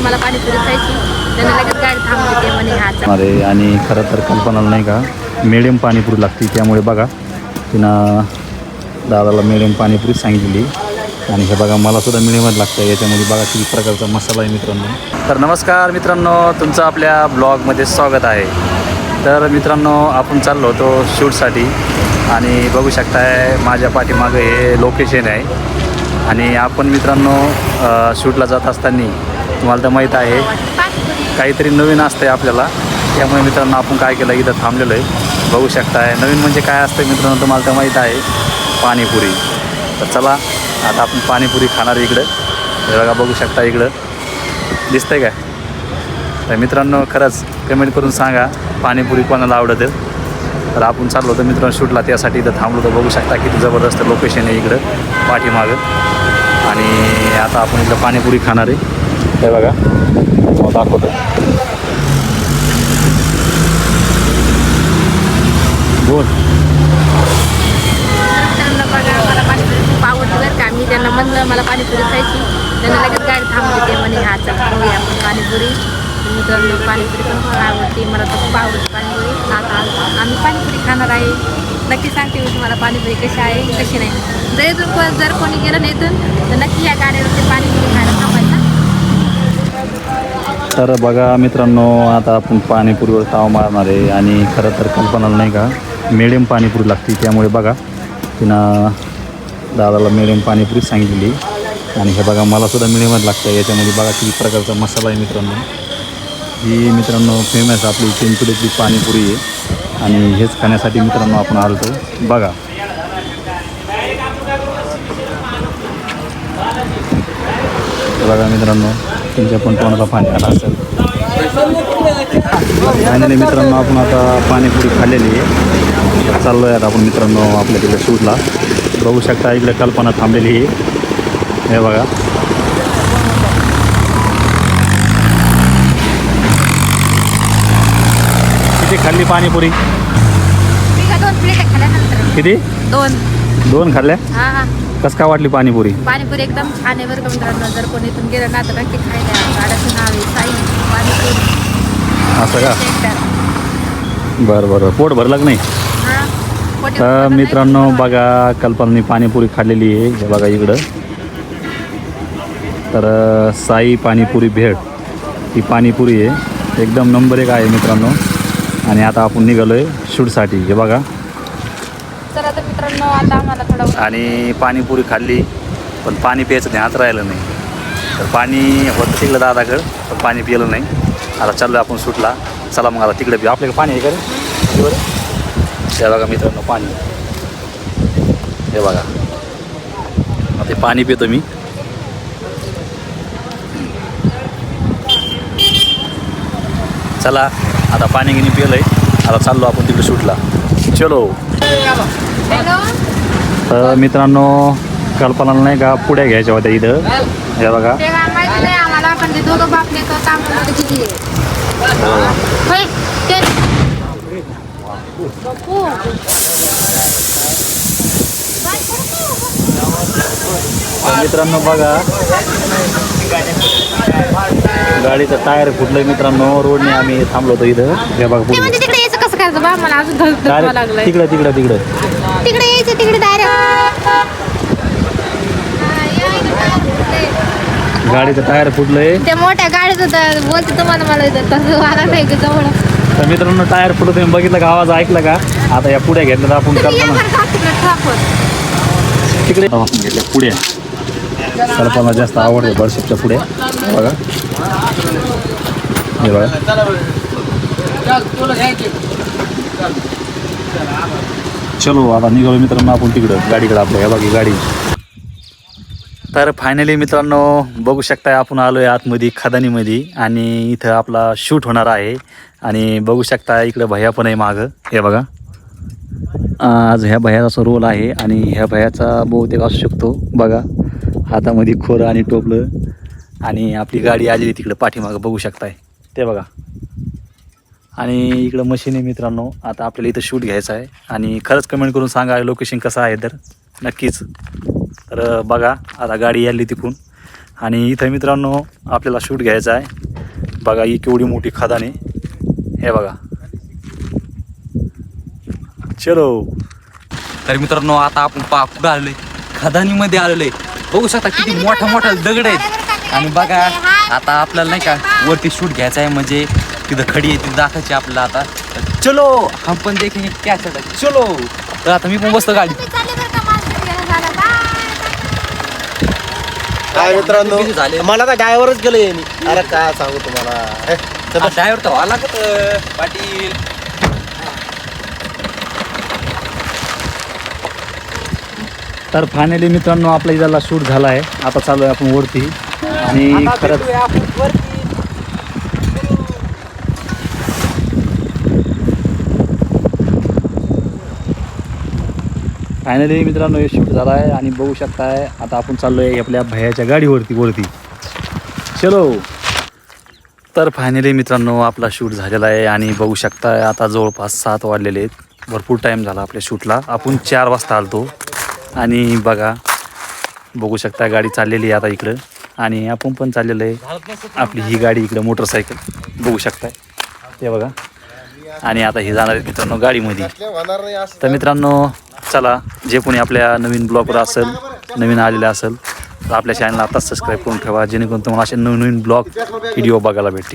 मला पाणीपुरी खायची. त्यांना लगेच गाडी थांबली ते म्हणे हात अरे आणि खरं तर कल्पनाला नाही का मिडियम पाणीपुरी लागते, त्यामुळे बघा तिनं दादाला मिडियम पाणीपुरी सांगितली. आणि हे बघा मला सुद्धा मिडियमच लागतं. याच्यामध्ये बघा किती प्रकारचा मसाला आहे मित्रांनो. तर नमस्कार मित्रांनो, तुमचं आपल्या ब्लॉगमध्ये स्वागत आहे. तर मित्रांनो आपण चाललो होतो शूटसाठी आणि बघू शकताय माझ्या पाठीमागं हे लोकेशन आहे. आणि आपण मित्रांनो शूटला जात असताना तुम्हाला तर माहीत आहे काहीतरी नवीन असतं आहे आपल्याला, त्यामुळे मित्रांनो आपण काय केलं इथं थांबलेलो आहे. बघू शकताय नवीन म्हणजे काय असतं मित्रांनो तुम्हाला तर माहीत आहे, पाणीपुरी. तर चला आता आपण पाणीपुरी खाणार इकडं. हे बघा बघू शकता इकडं दिसतंय काय. तर मित्रांनो खरंच कमेंट करून सांगा पाणीपुरी कोणाला आवडतं. तर आपण चाललो होतो मित्रांनो शूटला, त्यासाठी इथं थांबलो होतो. बघू शकता किती जबरदस्त लोकेशन आहे इकडं पाठीमागं. आणि आता आपण इकडं पाणीपुरी खाणार आहे. हे बघा दाखवतो. बोल. मला पाणीपुरी खूप आवडते बरं का. मी त्यांना म्हणलं मला पाणीपुरी खायची. त्यांना लगेच गाडी थांबली ते म्हणे हा चल खाऊया आपण पाणीपुरी. मित्रांनो पाणीपुरी पण खूप आवडते, मला तर खूप आवडते पाणीपुरी. आता आम्ही पाणीपुरी खाणार आहे. नक्की सांगते मी तुम्हाला पाणीपुरी कशी आहे कशी नाही. जर कोणी गेलं नाही तर नक्की या गाडीवरती पाणीपुरी खायला थांबायचं. तर बघा मित्रांनो आता आपण पाणीपुरीवर ताव मारणार आहे. आणि खरं तर कल्पनाला नाही का मिडियम पाणीपुरी लागते, त्यामुळे बघा तिनं दादाला मिडियम पाणीपुरी सांगितली. आणि हे बघा मला सुद्धा मिडियमच लागतं. याच्यामध्ये बघा किती प्रकारचा मसाला आहे मित्रांनो. ही मित्रांनो फेमस आपली चिंचोलीतली पाणीपुरी आहे. आणि हेच खाण्यासाठी मित्रांनो आपण आलतो. बघा बघा मित्रांनो तुमच्या पण तोंडाला पाणी आलं असेल. फायनली मित्रांनो आपण आता पाणीपुरी खाल्लेली आहे. चाललो आहे आता आपण मित्रांनो आपल्या तिकडे शूटला. बघू शकता इकडे कल्पना थांबलेली आहे. हे बघा किती खाल्ली पाणीपुरी. दोन प्लेट खाल्ल्यानंतर किती? दोन खाल्ल्या. हां हां कसं काय वाटली पाणीपुरी? पाणीपुरी एकदम छान आहे बरं का मित्रांनो. जर कोणी इथून गेलं ना तर नक्की खायला. गाड्याचं नाव आहे साई पाणीपुरी. असं का? एकदा बरं बरं पोट भरलं की नाही? तर मित्रांनो बघा कल्पनाने पाणीपुरी खाल्लेली आहे. हे बघा इकडं तर साई पाणीपुरी भेट ही पाणीपुरी आहे एकदम नंबर 1 आहे मित्रांनो. आणि आता आपण निघालो आहे शूटसाठी. हे बघा चला तर मित्रांनो आता आम्हाला थोडं आणि पाणीपुरी खाल्ली पण पाणी प्यायचं ध्यानात राहिलं नाही. तर पाणी होतं तिकडं दादाकडं पण पाणी पिलं नाही. आता चाललो आपण शूटला. चला मग आता तिकडे पिऊ. आपल्याकडे पाणी आहे का रे? बरं हे बघा मित्रांनो पाणी. हे बघा आता ते पाणी पितो मी. चला आता पाणी गिनी पिलं आहे. आता चाललो आपण तिकडे शूटला. चलो. तर मित्रांनो कल्पनाला नाही का पुड्या घ्यायच्या होत्या इथं. हे बघा माहिती नाही आम्हाला पण ते दोघं बापले काम करत किती मित्रांनो बघा गाडीचं टायर फुटलं मित्रांनो. रोडने आम्ही थांबलो होतो इथं. हे बघा पुढे तिकडे यायचं कसं करायचं बा मला अजून लागलं. तिकडे तिकडे तिकडे तिकडे यायचं तिकडे डायरेक्ट गाडीचं टायर फुटलंय. त्या मोठ्या गाडीचं बोलते तुम्हाला मला तसं वाला नाही जवळ. तर मित्रांनो टायर फुटलं तुम्ही बघितलं का? आवाज ऐकला का? आता या पुढ्या घेतल्या तर आपण कल्पना तिकडे आपण घेतल्या पुढ्या. कल्पना जास्त आवडते बडशेपच्या पुढ्या. बघा हे बघा चलो आता निघालो मित्रांनो आपण तिकडं गाडीकडे आपल्या. हे बघा गाडी. तर फायनली मित्रांनो बघू शकताय आपण आलो आहे आतमध्ये खदानीमध्ये. आणि इथं आपला शूट होणार आहे. आणि बघू शकता इकडं भैया पण आहे मागं. हे बघा आज ह्या भैयाचा रोल आहे. आणि ह्या भैयाचा बहुतेक असू शकतो. बघा हातामध्ये खोरं आणि टोपलं. आणि आपली गाडी आलेली तिकडं पाठीमागं बघू शकताय ते बघा. आणि इकडं मशीन आहे मित्रांनो. आता आपल्याला इथं शूट घ्यायचं आहे. आणि खरंच कमेंट करून सांगा लोकेशन कसं आहे तर नक्कीच. तर बघा आता गाडी आली तिकून. आणि इथं मित्रांनो आपल्याला शूट घ्यायचा आहे. बघा ही केवढी मोठी खदान आहे, हे बघा. चलो. तर मित्रांनो आता आपण कुठं आलोय, खदानीमध्ये आलेलोय. बघू शकता किती मोठा मोठा दगड आहेत. आणि बघा आता आपल्याला नाही का वरती शूट घ्यायचा आहे, म्हणजे तिथं खडी आहे ती दाखवायची आपल्याला. आता तर चलो हम पण देखेंगे क्या चलता है. चलो. तर आता मी पण बसतो गाडी. काय मित्रांनो, मला तर ड्रायव्हरच गेलो यांनी. अरे काय सांगू तुम्हाला, ड्रायव्हर तर व्हावं लागत पाटील. तर फायनली मित्रांनो आपल्या इथला शूट झाला आहे. आता चालू आहे आपण वरती. आणि खरंच फायनली मित्रांनो हे शूट झाला आहे. आणि बघू शकताय आता आपण चाललो आहे आपल्या भैयाच्या गाडीवरती. चलो. तर फायनली मित्रांनो आपला शूट झालेला आहे. आणि बघू शकताय आता जवळपास 7 वाजलेले आहेत. भरपूर टाईम झाला आपल्या शूटला. आपण 4 वाजता आलतो. आणि बघू शकता गाडी चाललेली आहे आता इकडं. आणि आपण पण चाललेलं आहे आपली ही गाडी इकडं, मोटरसायकल बघू शकताय ते बघा. आणि आता हे जाणार आहेत मित्रांनो गाडीमध्ये. तर मित्रांनो चला, जे कोणी आपल्या नवीन ब्लॉगवर असेल, नवीन आलेलं असेल तर आपल्या चॅनलला आताच सबस्क्राईब करून ठेवा, जेणेकरून तुम्हाला असे नवीन ब्लॉग व्हिडिओ बघायला भेटतील.